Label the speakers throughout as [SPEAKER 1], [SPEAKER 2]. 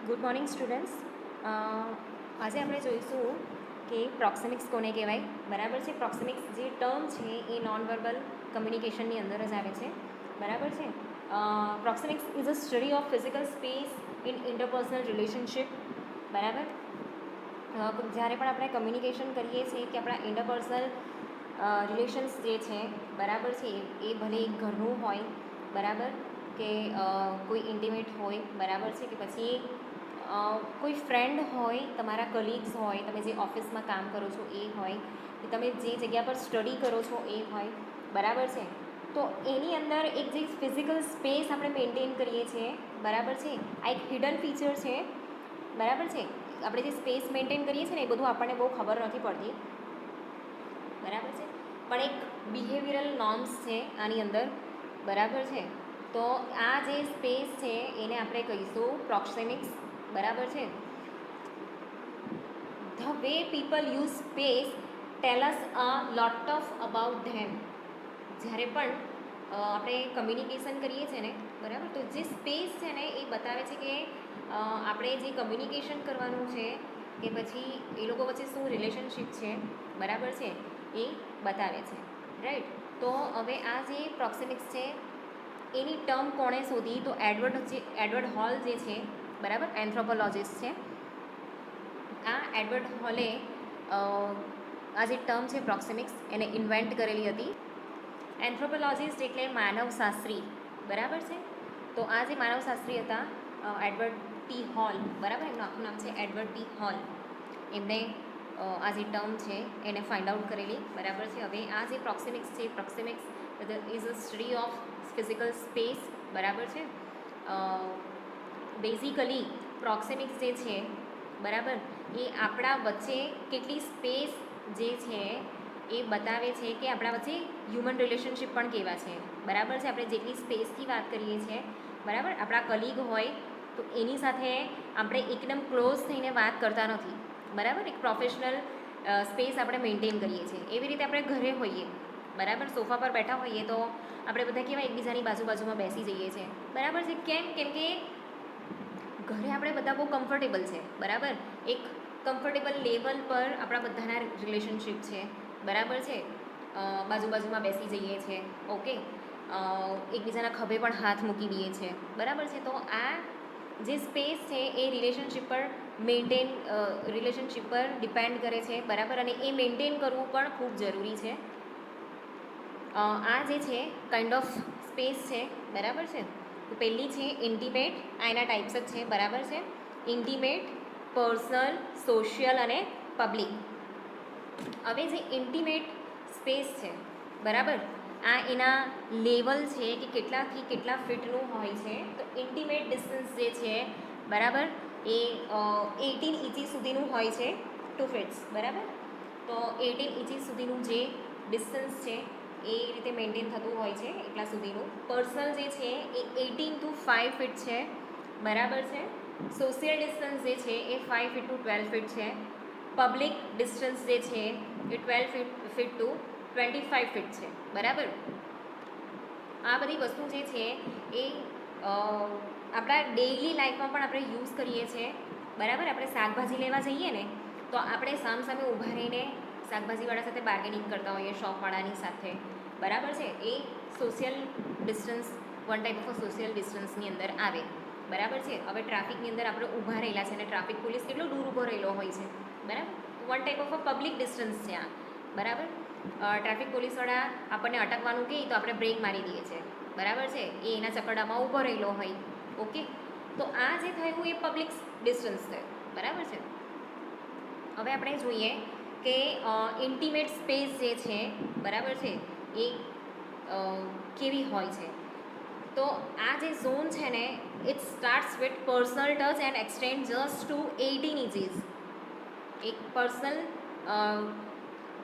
[SPEAKER 1] Good morning students. આજે આપણે જોઈશું કે પ્રોક્સિમિક્સ કોને કહેવાય. બરાબર છે. પ્રોક્સિમિક્સ જે ટર્મ છે એ નોન વર્બલ કમ્યુનિકેશનની અંદર જ આવે છે. બરાબર છે. Proxemics is a study of physical space in interpersonal relationship. બરાબર. જ્યારે પણ આપણે કમ્યુનિકેશન કરીએ છીએ કે આપણા ઇન્ટરપર્સનલ રિલેશન્સ જે છે બરાબર છે એ ભલે એક ઘરનું હોય બરાબર કે કોઈ ઇન્ટિમેટ હોય બરાબર છે કે પછી કોઈ ફ્રેન્ડ હોય, તમારા કલીગ્સ હોય, તમે જે ઓફિસમાં કામ કરો છો એ હોય, કે તમે જે જગ્યા પર સ્ટડી કરો છો એ હોય બરાબર છે. તો એની અંદર એક જે ફિઝિકલ સ્પેસ આપણે મેન્ટેન કરીએ છીએ બરાબર છે, આ એક હિડન ફીચર છે બરાબર છે. આપણે જે સ્પેસ મેન્ટેન કરીએ છીએ ને એ બધું આપણને બહુ ખબર નથી પડતી બરાબર છે, પણ એક બિહેવિયરલ નોર્મ્સ છે આની અંદર બરાબર છે. તો આ જે સ્પેસ છે એને આપણે કહીશું પ્રોક્સિમિક્સ બરાબર છે. The way people use space tell us a lot of about them. જ્યારે પણ આપણે કમ્યુનિકેશન કરીએ છીએ ને બરાબર, તો જે સ્પેસ છે ને એ બતાવે છે કે આપણે જે કમ્યુનિકેશન કરવાનું છે કે પછી એ લોકો વચ્ચે શું રિલેશનશિપ છે બરાબર છે એ બતાવે છે. રાઈટ. તો હવે આ જે પ્રોક્સિમિક્સ છે એની ટર્મ કોણે શોધી? તો એડવર્ડ હોલ જે છે બરાબર, એન્થ્રોપોલોજિસ્ટ છે. આ એડવર્ડ હોલે આ જે ટર્મ છે પ્રોક્સિમિક્સ એને ઇન્વેન્ટ કરેલી હતી. એન્થ્રોપોલોજિસ્ટ એટલે માનવશાસ્ત્રી બરાબર છે. તો આ જે માનવશાસ્ત્રી હતા એડવર્ડ ટી હોલ બરાબર, એમનું આખું નામ છે એડવર્ડ ટી હોલ. એમણે આ જે ટર્મ છે એને ફાઇન્ડ આઉટ કરેલી બરાબર છે. હવે આ જે પ્રોક્સિમિક્સ છે, proxemics is a study of physical space બરાબર છે. બેઝિકલી પ્રોક્સિમિક્સ જે છે બરાબર એ આપણા વચ્ચે કેટલી સ્પેસ જે છે એ બતાવે છે કે આપણા વચ્ચે હ્યુમન રિલેશનશિપ પણ કેવા છે બરાબર છે. આપણે જેટલી સ્પેસથી વાત કરીએ છીએ બરાબર, આપણા કલીગ હોય તો એની સાથે આપણે એકદમ ક્લોઝ થઈને વાત કરતા નથી બરાબર. એક પ્રોફેશનલ સ્પેસ આપણે મેન્ટેન કરીએ છીએ. એવી રીતે આપણે ઘરે હોઈએ બરાબર, સોફા પર બેઠા હોઈએ તો આપણે બધા કેવા એકબીજાની બાજુમાં બેસી જઈએ છીએ બરાબર છે. કેમ કે ઘરે આપણે બધા બહુ કમ્ફર્ટેબલ છે બરાબર, એક કમ્ફર્ટેબલ લેવલ પર આપણા બધાના રિલેશનશિપ છે બરાબર છે. બાજુમાં બેસી જઈએ છીએ ઓકે, એકબીજાના ખભે પણ હાથ મૂકી દઈએ છીએ બરાબર છે. તો આ જે સ્પેસ છે એ રિલેશનશિપ પર ડિપેન્ડ કરે છે બરાબર, અને એ મેન્ટેન કરવું પણ ખૂબ જરૂરી છે. આ જે છે કાઇન્ડ ઓફ સ્પેસ છે બરાબર છે. તો પહેલી છે ઇન્ટિમેટ. આ એના ટાઈપ્સ જ છે બરાબર છે. ઇન્ટિમેટ, પર્સનલ, સોશિયલ અને પબ્લિક. હવે જે ઇન્ટિમેટ સ્પેસ છે બરાબર, આ એના લેવલ છે કે કેટલાથી કેટલા ફીટનું હોય છે. તો ઇન્ટિમેટ ડિસ્ટન્સ જે છે બરાબર એ 18 ઇંચીસ સુધીનું હોય છે, 2 ફીટ્સ બરાબર. તો 18 ઇંચીસ સુધીનું જે ડિસ્ટન્સ છે એ રીતે મેન્ટેન થતું હોય છે એટલા સુધીનું. પર્સનલ જે છે એ 18 to 5 ફીટ છે બરાબર છે. સોશિયલ ડિસ્ટન્સ જે છે એ 5 ફીટ ટુ 12 ફીટ છે. પબ્લિક ડિસ્ટન્સ જે છે એ 12 ફીટ ટુ 25 ફીટ છે બરાબર. આ બધી વસ્તુ જે છે એ આપણા ડેઇલી લાઈફમાં પણ આપણે યુઝ કરીએ છીએ બરાબર. આપણે શાકભાજી લેવા જઈએ ને તો આપણે સામે ઊભા રહીને શાકભાજીવાળા સાથે બાર્ગેનિંગ કરતા હોઈએ, શોપવાળાની સાથે બરાબર છે. એ social distance, one type of social ડિસ્ટન્સની અંદર આવે બરાબર છે. હવે ટ્રાફિકની અંદર આપણે ઊભા રહેલા છે અને ટ્રાફિક પોલીસ કેટલો દૂર ઊભો રહેલો હોય છે બરાબર, one type of a public distance છે આ બરાબર. ટ્રાફિક પોલીસવાળા આપણને અટકવાનું કહે તો આપણે બ્રેક મારી દઈએ છીએ બરાબર છે, એ એના ચકરડામાં ઊભો રહેલો હોય ઓકે. તો આ જે થયું એ પબ્લિક ડિસ્ટન્સ છે બરાબર છે. હવે આપણે જોઈએ કે ઇન્ટિમેટ સ્પેસ જે છે બરાબર છે એ કેવી હોય છે. તો આ જે ઝોન છે ને it starts with personal touch and extend just to 18 inches. એક પર્સનલ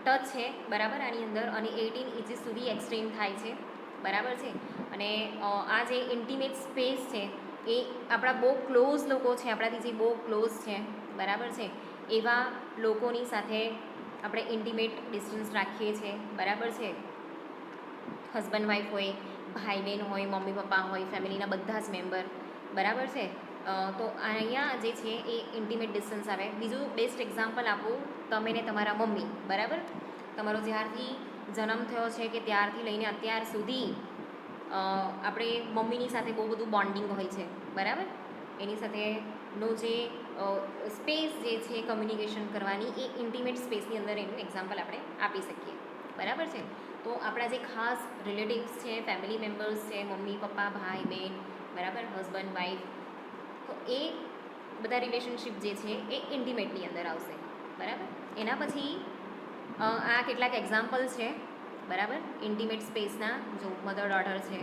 [SPEAKER 1] ટચ છે બરાબર આની અંદર, અને 18 ઇંચીસ સુધી એક્સટેન્ડ થાય છે બરાબર છે. અને આ જે ઇન્ટિમેટ સ્પેસ છે એ આપણા બહુ ક્લોઝ લોકો છે, આપણાથી જે બહુ ક્લોઝ છે બરાબર છે એવા લોકોની સાથે આપણે ઇન્ટિમેટ ડિસ્ટન્સ રાખીએ છીએ બરાબર છે. હસબન્ડ વાઈફ હોય, ભાઈ બહેન હોય, મમ્મી પપ્પા હોય, ફેમિલીના બધા જ મેમ્બર બરાબર છે. તો અહીંયા જે છે એ ઇન્ટિમેટ ડિસ્ટન્સ આવે. બીજું બેસ્ટ એક્ઝામ્પલ આપું, તમે ને તમારા મમ્મી, બરાબર. તમારો જ્યારથી જન્મ થયો છે કે ત્યારથી લઈને અત્યાર સુધી આપણે મમ્મીની સાથે બહુ બધું બોન્ડિંગ હોય છે, બરાબર. એની સાથેનો જે સ્પેસ જે છે કમ્યુનિકેશન કરવાની, એ ઇન્ટિમેટ સ્પેસની અંદર એનું એક્ઝામ્પલ આપણે આપી શકીએ, બરાબર છે. તો આપણા જે ખાસ રિલેટિવ્સ છે, ફેમિલી મેમ્બર્સ છે, મમ્મી પપ્પા, ભાઈ બહેન, બરાબર, હસબન્ડ વાઈફ, તો એ બધા રિલેશનશિપ જે છે એ ઇન્ટિમેટની અંદર આવશે, બરાબર. એના પછી આ કેટલાક એક્ઝામ્પલ છે, બરાબર, ઇન્ટિમેટ સ્પેસના. જો મધર ડોટર છે,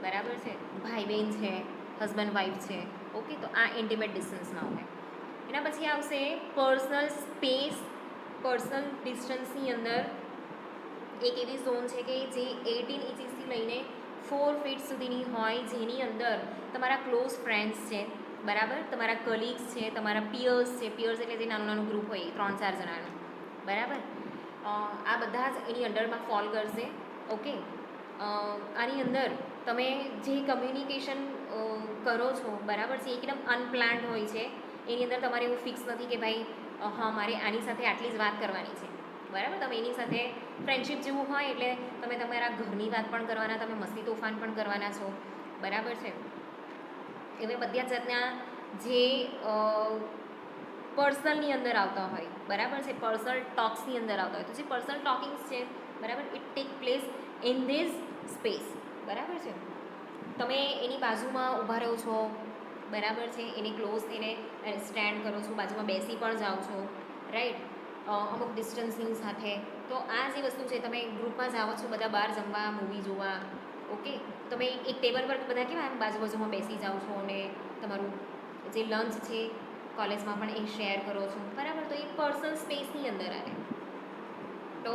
[SPEAKER 1] બરાબર છે, ભાઈ બહેન છે, હસબન્ડ વાઈફ છે, ઓકે. તો આ ઇન્ટિમેટ ડિસ્ટન્સમાં આવે. એના પછી આવશે પર્સનલ સ્પેસ. પર્સનલ ડિસ્ટન્સની અંદર એક એવી ઝોન છે કે જે 18 ઇંચીસથી લઈને 4 ફીટ સુધીની હોય, જેની અંદર તમારા ક્લોઝ ફ્રેન્ડ્સ છે, બરાબર, તમારા કલીગ્સ છે, તમારા પિયર્સ છે. પિયર્સ એટલે જે નાનું નાનું ગ્રુપ હોય 3-4 જણાનું, બરાબર. આ બધા જ એની અંડરમાં ફોલ કરશે, ઓકે. આની અંદર તમે જે કમ્યુનિકેશન કરો છો, બરાબર છે, એકદમ અનપ્લાન્ડ હોય છે. એની અંદર તમારે એવું ફિક્સ નથી કે ભાઈ હા મારે આની સાથે આટલી જ વાત કરવાની છે, બરાબર. તમે એની સાથે ફ્રેન્ડશિપ જેવું હોય એટલે તમે તમારા ઘરની વાત પણ કરવાના, તમે મસ્તી તોફાન પણ કરવાના છો, બરાબર છે. એવી બધા જાતના જે પર્સનલની અંદર આવતા હોય, બરાબર છે, પર્સનલ ટોક્સની અંદર આવતા હોય. તો જે પર્સનલ ટોકિંગ્સ છે, બરાબર, it take place in this space, બરાબર છે. તમે એની બાજુમાં ઊભા રહો છો, બરાબર છે, એની ક્લોઝ એને સ્ટેન્ડ કરો છો, બાજુમાં બેસી પણ જાઓ છો, રાઈટ, અમુક ડિસ્ટન્સની સાથે. તો આ જે વસ્તુ છે, તમે ગ્રુપમાં જાઓ છો બધા બહાર જમવા, મૂવી જોવા, ઓકે. તમે એક ટેબલ પર બધા કેવા આમ બાજુમાં બેસી જાઓ છો અને તમારું જે લંચ છે કોલેજમાં પણ એ શેર કરો છો, બરાબર. તો એ પર્સનલ સ્પેસની અંદર આવે. તો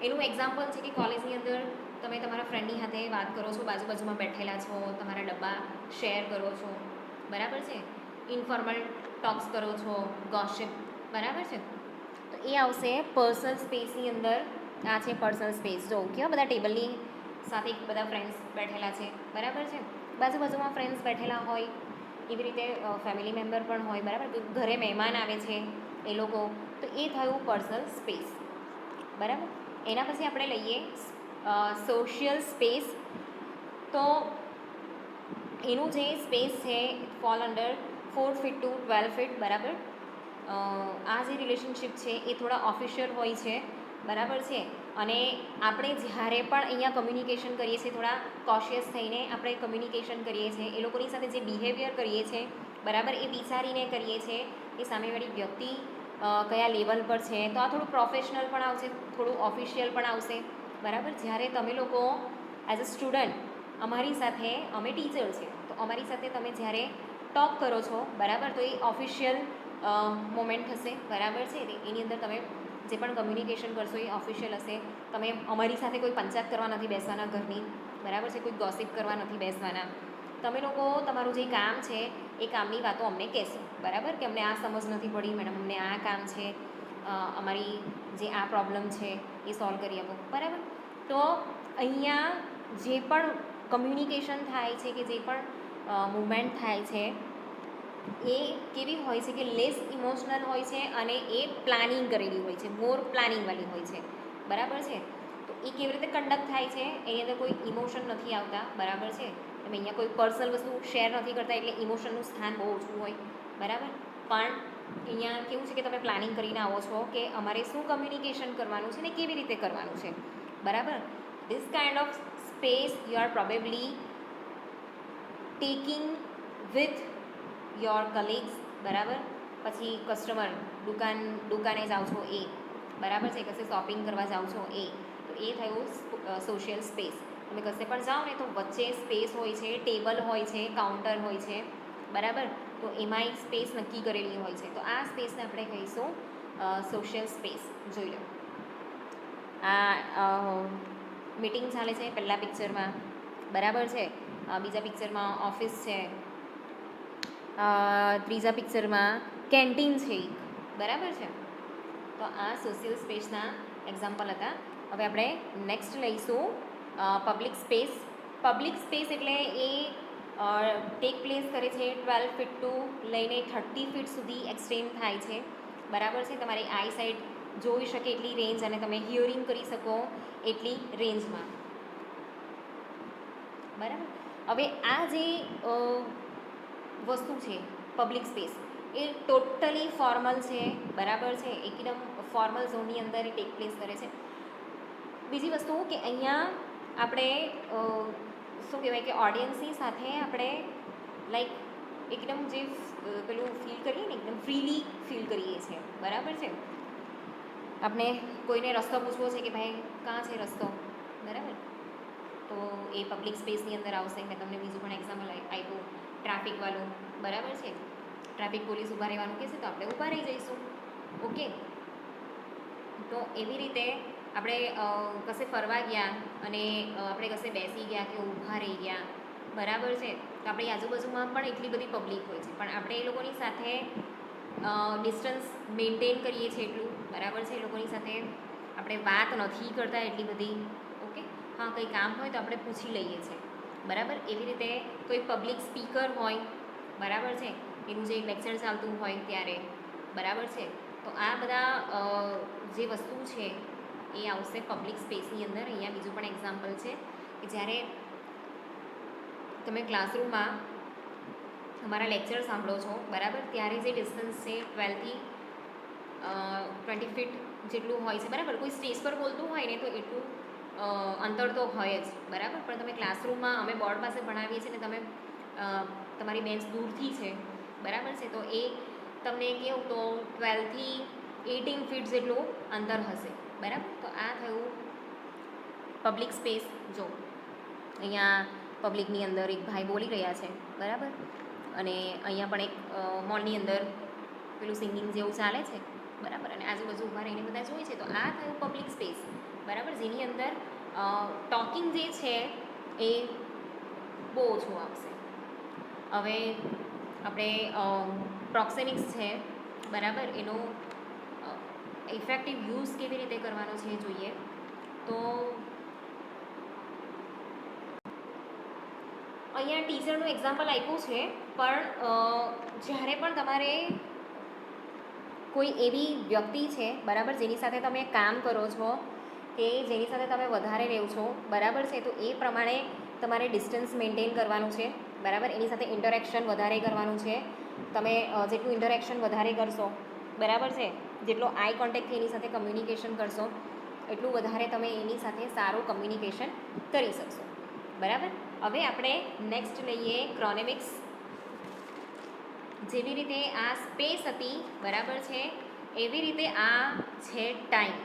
[SPEAKER 1] એનું એક્ઝામ્પલ છે કે કોલેજની અંદર તમે તમારા ફ્રેન્ડની સાથે વાત કરો છો, બાજુમાં બેઠેલા છો, તમારા ડબ્બા શેર કરો છો, બરાબર છે, ઇન્ફોર્મલ ટોક્સ કરો છો, ગોસિપ, બરાબર છે. તો એ આવશે પર્સનલ સ્પેસની અંદર. આ છે પર્સનલ સ્પેસ. જો કેવા બધા ટેબલની સાથે બધા ફ્રેન્ડ્સ બેઠેલા છે, બરાબર છે, બાજુમાં ફ્રેન્ડ્સ બેઠેલા હોય, એવી રીતે ફેમિલી મેમ્બર પણ હોય, બરાબર. ઘરે મહેમાન આવે છે એ લોકો, તો એ થયું પર્સનલ સ્પેસ, બરાબર. એના પછી આપણે લઈએ સોશિયલ સ્પેસ. તો એનું જે સ્પેસ છે fall under 4 feet to 12 feet, બરાબર. આ જે રિલેશનશિપ છે એ થોડા ઓફિશિયલ હોય છે, બરાબર છે. અને આપણે જ્યારે પણ અહીંયા કમ્યુનિકેશન કરીએ છીએ, થોડા કોશિયસ થઈને આપણે કમ્યુનિકેશન કરીએ છીએ. એ લોકોની સાથે જે બિહેવિયર કરીએ છીએ, બરાબર, એ વિચારીને કરીએ છીએ કે સામેવાળી વ્યક્તિ કયા લેવલ પર છે. તો આ થોડું પ્રોફેશનલ પણ આવશે, થોડું ઓફિશિયલ પણ આવશે, બરાબર. જ્યારે તમે લોકો એઝ અ સ્ટુડન્ટ અમારી સાથે, અમે ટીચર છે, તો અમારી સાથે તમે જ્યારે ટોક કરો છો, બરાબર, તો એ ઓફિશિયલ મોમેન્ટ હશે, બરાબર છે. એની અંદર તમે જે પણ કમ્યુનિકેશન કરશો એ ઓફિશિયલ હશે. તમે અમારી સાથે કોઈ પંચાયત કરવા નથી બેસવાના ઘરની, બરાબર છે, કોઈ ગોસિપ કરવા નથી બેસવાના. તમે લોકો તમારું જે કામ છે એ કામની વાતો અમને કહેશો, બરાબર, કે અમને આ સમજ નથી પડી મેડમ, અમને આ કામ છે, અમારી જે આ પ્રોબ્લેમ છે એ સોલ્વ કરી આપો, બરાબર. તો અહીંયા જે પણ કમ્યુનિકેશન થાય છે કે જે પણ મૂવમેન્ટ થાય છે એ કેવી હોય છે કે લેસ ઇમોશનલ હોય છે અને એ પ્લાનિંગ કરેલી હોય છે, મોર પ્લાનિંગવાળી હોય છે, બરાબર છે. તો એ કેવી રીતે કન્ડક્ટ થાય છે, એની અંદર કોઈ ઇમોશન નથી આવતા, બરાબર છે. તમે અહીંયા કોઈ પર્સનલ વસ્તુ શેર નથી કરતા એટલે ઇમોશનનું સ્થાન બહુ ઓછું હોય, બરાબર. પણ અહીંયા કેવું છે કે તમે પ્લાનિંગ કરીને આવો છો કે અમારે શું કમ્યુનિકેશન કરવાનું છે ને કેવી રીતે કરવાનું છે, બરાબર. This kind of space you are probably taking with your colleagues, બરાબર. પછી કસ્ટમર, દુકાને જાઓ છો એ, બરાબર છે, કશે શોપિંગ કરવા જાઓ છો એ. તો એ થયું સોશિયલ સ્પેસ. તમે કશે પણ જાઓ ને તો વચ્ચે સ્પેસ હોય છે, ટેબલ હોય છે, કાઉન્ટર હોય છે, બરાબર. તો એમાં એક સ્પેસ નક્કી કરેલી હોય છે. તો આ સ્પેસને આપણે કહીશું સોશિયલ સ્પેસ. જોઈ લો, આ મીટિંગ ચાલે છે પહેલાં પિક્ચરમાં, બરાબર છે. બીજા પિક્ચરમાં ઓફિસ છે, ત્રીજા પિક્ચરમાં કેન્ટીન છે એક, બરાબર છે. તો આ સોશિયલ સ્પેસના એક્ઝામ્પલ હતા. હવે આપણે નેક્સ્ટ લઈશું પબ્લિક સ્પેસ. પબ્લિક સ્પેસ એટલે એ ટેક પ્લેસ કરે છે 12 ફીટ ટુ લઈને 30 ફીટ સુધી એક્સટેન્ડ થાય છે, બરાબર છે. તમારી આઈ સાઇટ જોઈ શકે એટલી રેન્જ અને તમે હિયરિંગ કરી શકો એટલી રેન્જમાં, બરાબર. હવે આ જે વસ્તુ છે પબ્લિક સ્પેસ એ ટોટલી ફોર્મલ છે, બરાબર છે. એકદમ ફોર્મલ ઝોનની અંદર એ ટેક પ્લેસ કરે છે. બીજી વસ્તુ કે અહીંયા આપણે શું કહેવાય કે ઓડિયન્સની સાથે આપણે લાઈક એકદમ જે પેલું ફીલ કરીએ ને એકદમ ફ્રીલી ફીલ કરીએ છીએ, બરાબર છે. આપણે કોઈને રસ્તો પૂછવો છે કે ભાઈ કાં છે રસ્તો, બરાબર, તો એ પબ્લિક સ્પેસની અંદર આવશે. મેં તમને બીજું પણ એક્ઝામ્પલ આપ્યું ટ્રાફિકવાળું, બરાબર છે. ટ્રાફિક પોલીસ ઊભા રહેવાનું કહેશે તો આપણે ઊભા રહી જઈશું, ઓકે. તો એવી રીતે આપણે કશે ફરવા ગયા અને આપણે કશે બેસી ગયા કે ઊભા રહી ગયા, બરાબર છે, તો આપણી આજુબાજુમાં પણ એટલી બધી પબ્લિક હોય છે, પણ આપણે એ લોકોની સાથે ડિસ્ટન્સ મેન્ટેન કરીએ છીએ એટલું, બરાબર છે. એ લોકોની સાથે આપણે વાત નથી કરતા એટલી બધી, ઓકે. હા, કંઈ કામ હોય તો આપણે પૂછી લઈએ છીએ, બરાબર. એવી રીતે કોઈ પબ્લિક સ્પીકર હોય, બરાબર છે, એનું જે લેક્ચર ચાલતું હોય ત્યારે, બરાબર છે. તો આ બધા જે વસ્તુ છે એ આવશે પબ્લિક સ્પેસની અંદર. અહીંયા બીજું પણ એક્ઝામ્પલ છે કે જ્યારે તમે ક્લાસરૂમમાં તમારા લેક્ચર સાંભળો છો, બરાબર, ત્યારે જે ડિસ્ટન્સ છે 12થી 20 ફીટ જેટલું હોય છે, બરાબર. કોઈ સ્ટેજ પર બોલતું હોય ને તો એટલું અંતર તો હોય જ, બરાબર. પણ તમે ક્લાસરૂમમાં અમે બોર્ડ પાસે ભણાવીએ છીએ ને તમે તમારી બેન્ચ દૂરથી છે, બરાબર છે, તો એ તમને કેવું તો 12થી 18 ફીટ જેટલું અંતર હશે, બરાબર. તો આ થયું પબ્લિક સ્પેસ. જો અહીંયા પબ્લિકની અંદર એક ભાઈ બોલી રહ્યા છે, બરાબર, અને અહીંયા પણ એક મોલની અંદર પેલું સિંગિંગ જેવું ચાલે છે, બરાબર, અને આજુબાજુ ઊભા રહીને બધા જોઈ છે. તો આ થયું પબ્લિક સ્પેસ, બરાબર, જેની અંદર ટોકિંગ જે છે એ બહુ ઓછું આવશે. હવે આપણે પ્રોક્સેમિક્સ છે, બરાબર, એનો ઇફેક્ટિવ યુઝ કેવી રીતે કરવાનો છે જોઈએ. તો અહીંયા ટીચરનું એક્ઝામ્પલ આપ્યું છે, પણ જ્યારે પણ તમારે કોઈ એવી વ્યક્તિ છે, બરાબર, જેની સાથે તમે કામ કરો છો કે જેની સાથે તમે વધારે રહો છો, બરાબર છે, તો એ પ્રમાણે તમારે ડિસ્ટન્સ મેન્ટેન કરવાનું છે, બરાબર. એની સાથે ઇન્ટરેક્શન વધારે કરવાનું છે. તમે જેટલું ઇન્ટરેક્શન વધારે કરશો, બરાબર છે, જેટલો આઈ કોન્ટેક્ટથી એની સાથે કમ્યુનિકેશન કરશો એટલું વધારે તમે એની સાથે સારું કમ્યુનિકેશન કરી શકશો, બરાબર. હવે આપણે નેક્સ્ટ લઈએ ક્રોનેમિક્સ. જેવી રીતે આ સ્પેસ હતી, બરાબર છે, એવી રીતે આ છે ટાઈમ,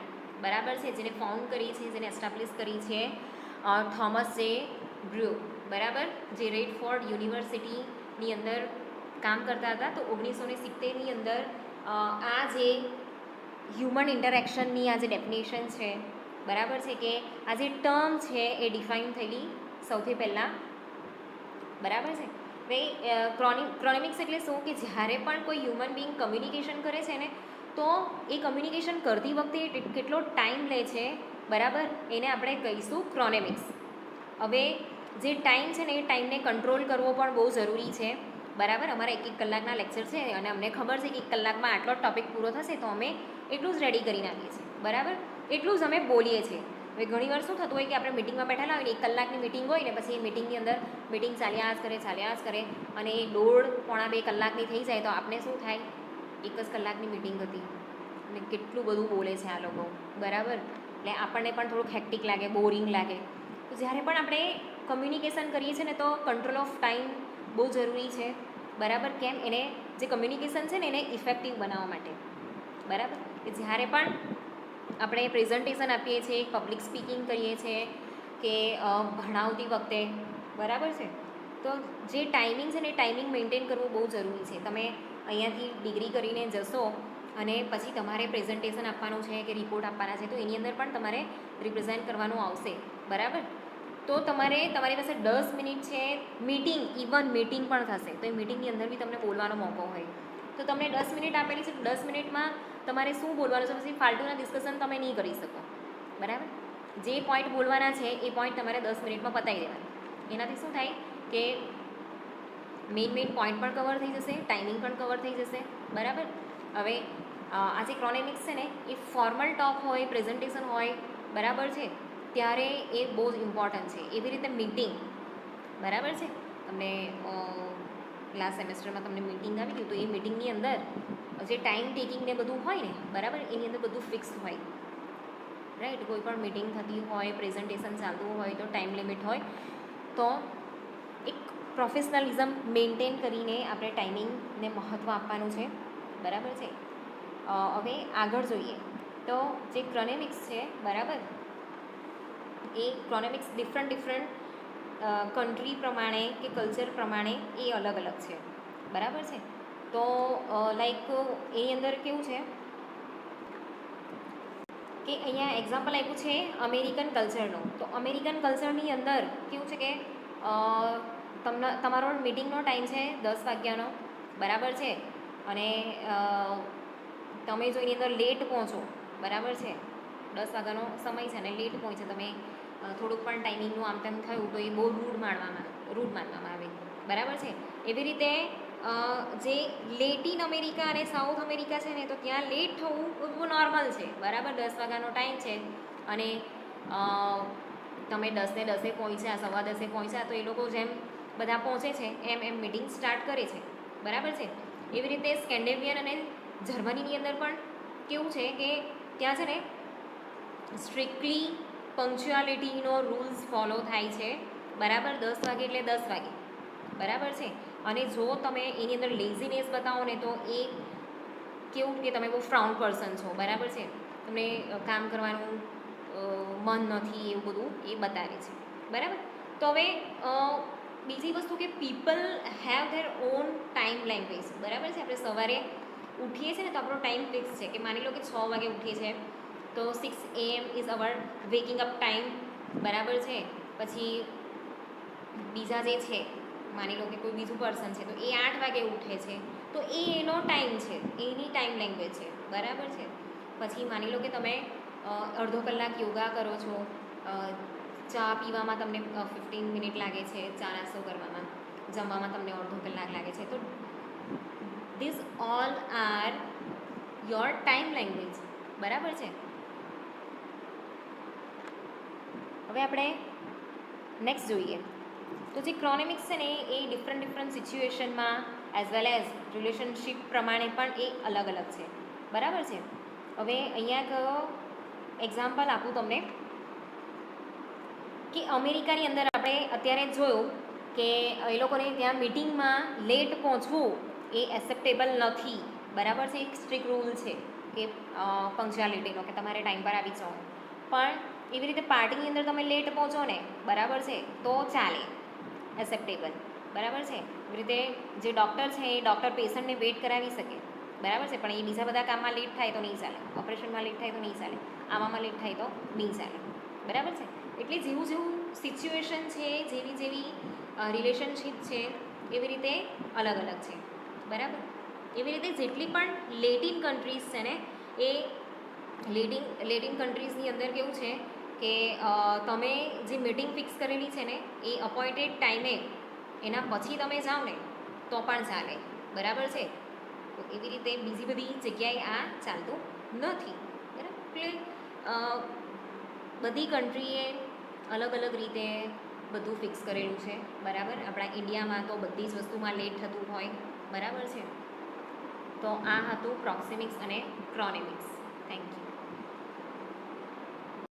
[SPEAKER 1] બરાબર છે, જેને ફાઉન્ડ કરી છે, જેને એસ્ટાબ્લિશ કરી છે થોમસ જે બ્રુ, બરાબર, જે રેડફોર્ડ યુનિવર્સિટીની અંદર કામ કરતા હતા. તો 1970ની અંદર આ જે હ્યુમન ઇન્ટરેક્શનની આ જે ડેફિનેશન છે, બરાબર છે, કે આ જે ટર્મ છે એ ડિફાઇન થયેલી સૌથી પહેલાં, બરાબર છે. ભાઈ ક્રોનેમિક્સ એટલે શું કે જ્યારે પણ કોઈ હ્યુમન બિંગ કમ્યુનિકેશન કરે છે ને તો એ કમ્યુનિકેશન કરતી વખતે કેટલો ટાઈમ લે છે, બરાબર, એને આપણે કહીશું ક્રોનેમિક્સ. હવે જે ટાઈમ છે ને એ ટાઈમને કંટ્રોલ કરવો પણ બહુ જરૂરી છે, બરાબર. અમારા 1-1 કલાકના લેક્ચર છે અને અમને ખબર છે કે 1 કલાકમાં આટલો ટોપિક પૂરો થશે, તો અમે એટલું જ રેડી કરી નાખીએ છીએ, બરાબર, એટલું જ અમે બોલીએ છીએ. હવે ઘણીવાર શું થતું હોય કે આપણે મિટિંગમાં બેઠેલા હોય ને 1 કલાકની મિટિંગ હોય ને પછી એ મિટિંગની અંદર મિટિંગ ચાલ્યા જ કરે અને એ 1.5-2 કલાકની થઈ જાય તો આપણે શું થાય, 1 જ કલાકની મિટિંગ હતી અને કેટલું બધું બોલે છે આ લોકો, બરાબર. એટલે આપણને પણ થોડુંક હેક્ટિક લાગે, બોરિંગ લાગે. તો જ્યારે પણ આપણે કમ્યુનિકેશન કરીએ છીએ ને તો કંટ્રોલ ઓફ ટાઈમ બહુ જરૂરી છે, બરાબર. કેમ, એને જે કમ્યુનિકેશન છે ને એને ઇફેક્ટિવ બનાવવા માટે, બરાબર. કે જ્યારે પણ આપણે પ્રેઝન્ટેશન આપીએ છીએ, પબ્લિક સ્પીકિંગ કરીએ છીએ કે ભણાવતી વખતે, બરાબર છે, તો જે ટાઈમિંગ છે ને એ ટાઈમિંગ મેન્ટેન કરવું બહુ જરૂરી છે. તમે અહીંયાથી ડિગ્રી કરીને જશો અને પછી તમારે પ્રેઝન્ટેશન આપવાનું છે કે રિપોર્ટ આપવાના છે, તો એની અંદર પણ તમારે રિપ્રેઝેન્ટ કરવાનું આવશે, બરાબર. તો તમારી પાસે 10 મિનિટ છે, ઇવન મીટિંગ પણ થશે તો એ મિટિંગની અંદર બી તમને બોલવાનો મોકો હોય, તો તમને 10 મિનિટ આપેલી છે, 10 મિનિટમાં તમારે શું બોલવાનું છે, પછી ફાલતુના ડિસ્કશન તમે નહીં કરી શકો, બરાબર. જે પોઈન્ટ બોલવાના છે એ પોઈન્ટ તમારે 10 મિનિટમાં પતાવી દેવાના. એનાથી શું થાય કે મેઇન પોઈન્ટ પણ કવર થઈ જશે, ટાઈમિંગ પણ કવર થઈ જશે, બરાબર. હવે આ જે ક્રોનેમિક્સ છે ને એ ફોર્મલ ટોક હોય, પ્રેઝન્ટેશન હોય, બરાબર છે, ત્યારે એ બહુ જ ઇમ્પોર્ટન્ટ છે. એવી રીતે મીટિંગ, બરાબર છે, તમને લાસ્ટ સેમેસ્ટરમાં તમને મીટિંગ આવી ગયું તો એ મીટિંગની અંદર જે ટાઈમ ટેકિંગ ને બધું હોય ને, બરાબર, એની અંદર બધું ફિક્સ હોય, રાઈટ. કોઈ પણ મીટિંગ થતી હોય, પ્રેઝન્ટેશન ચાલતું હોય તો ટાઈમ લિમિટ હોય. તો એક પ્રોફેશનલિઝમ મેન્ટેન કરીને આપણે ટાઈમિંગને મહત્ત્વ આપવાનું છે, બરાબર છે. હવે આગળ જોઈએ તો જે ક્રોનેમિક્સ છે, બરાબર, એ ક્રોનેમિક્સ ડિફરન્ટ કન્ટ્રી પ્રમાણે કે કલ્ચર પ્રમાણે એ અલગ અલગ છે, બરાબર છે. તો લાઈક એની અંદર કેવું છે કે અહીંયા એક્ઝામ્પલ આપ્યું છે અમેરિકન કલ્ચરનું. તો અમેરિકન કલ્ચરની અંદર કેવું છે કે તમારો મિટિંગનો ટાઈમ છે 10 વાગ્યાનો, બરાબર છે, અને તમે જો એની અંદર લેટ પહોંચો, બરાબર છે, 10 વાગ્યાનો સમય છે અને લેટ પહોંચે તમે, થોડુંક પણ ટાઈમિંગનું આમ તેમ થયું તો એ બહુ રૂડ માનવામાં આવે, બરાબર છે. એવી રીતે જે લેટિન અમેરિકા અને સાઉથ અમેરિકા છે ને, તો ત્યાં લેટ થવું બહુ નોર્મલ છે, બરાબર. 10 વાગ્યાનો ટાઈમ છે અને તમે 10 ને 10 પહોંચ્યા, 10:15 પહોંચ્યા, તો એ લોકો જેમ બધા પહોંચે છે એમ મિટિંગ સ્ટાર્ટ કરે છે, બરાબર છે. એવી રીતે સ્કેન્ડિનેવિયન અને જર્મનીની અંદર પણ કેવું છે કે ત્યાં છે ને સ્ટ્રિક્ટલી પંક્ચ્યુઆલિટીનો રૂલ્સ ફોલો થાય છે, બરાબર. 10 વાગે એટલે 10 વાગે, બરાબર છે. અને જો તમે એની અંદર લેઝીનેસ બતાવો ને તો એ કેવું કે તમે બહુ ફ્રાઉન પર્સન છો, બરાબર છે, તમને કામ કરવાનું મન નથી, એવું બધું એ બતાવે છે, બરાબર. તો હવે બીજી વસ્તુ કે people have there on time language, બરાબર છે. આપણે સવારે ઉઠીએ છીએ ને તો આપણો ટાઈમ ફિક્સ છે કે માની લો કે 6 વાગે ઉઠીએ છીએ તો 6 AM is our waking up time, બરાબર છે. પછી બીજા જે છે, માની લો કે કોઈ બીજું પર્સન છે તો એ 8 વાગે ઉઠે છે, તો એ એનો ટાઈમ છે, એની ટાઈમ લેંગ્વેજ છે, બરાબર છે. પછી માની લો કે તમે અડધો કલાક યોગા કરો છો, ચા પીવામાં તમને 15 મિનિટ લાગે છે, ચા નાસ્તો કરવામાં, જમવામાં તમને અડધો કલાક લાગે છે, તો this all are your time language, બરાબર છે. હવે આપણે નેક્સ્ટ જોઈએ તો જે ક્રોનેમિક્સ છે ને એ ડિફરન્ટ સિચ્યુએશનમાં એઝ વેલ એઝ રિલેશનશિપ પ્રમાણે પણ એ અલગ અલગ છે, બરાબર છે. હવે અહીંયા એક્ઝામ્પલ આપું તમને કે અમેરિકાની અંદર આપણે અત્યારે જોયું કે એ લોકોને ત્યાં મિટિંગમાં લેટ પહોંચવું એ એક્સેપ્ટેબલ નથી, બરાબર છે. એક સ્ટ્રિક્ટ રૂલ છે કે પંક્ચ્યુઆલિટીનો, કે તમારે ટાઈમ પર આવી જવાનું. પણ એવી રીતે પાર્ટીની અંદર તમે લેટ પહોંચો ને, બરાબર છે, તો ચાલે, એક્સેપ્ટેબલ, બરાબર છે. એવી રીતે જે ડૉક્ટર છે એ ડૉક્ટર પેશન્ટને વેઇટ કરાવી શકે, બરાબર છે, પણ એ બીજા બધા કામમાં લેટ થાય તો નહીં ચાલે, ઓપરેશનમાં લેટ થાય તો નહીં ચાલે, આવામાં લેટ થાય તો નહીં ચાલે, બરાબર છે. એટલે જેવું સિચ્યુએશન છે, જેવી રિલેશનશિપ છે, એવી રીતે અલગ અલગ છે, બરાબર. એવી રીતે જેટલી પણ લેટિન કન્ટ્રીઝ છે ને, એ લેટિન કન્ટ્રીઝની અંદર કેવું છે કે તમે જે મિટિંગ ફિક્સ કરેલી છે ને એ અપોઇન્ટેડ ટાઈમે એના પછી તમે જાઓ ને તો પણ ચાલે, બરાબર છે. તો એવી રીતે બીજી બધી જગ્યાએ આ ચાલતું નથી, બરાબર. એટલે બધી કન્ટ્રીએ અલગ અલગ રીતે બધું ફિક્સ કરેલું છે, બરાબર. આપણા ઇન્ડિયામાં તો બધી જ વસ્તુમાં લેટ થતું હોય, બરાબર છે. તો આ હતું પ્રોક્સિમિક્સ અને ક્રોનેમિક્સ. Thank you.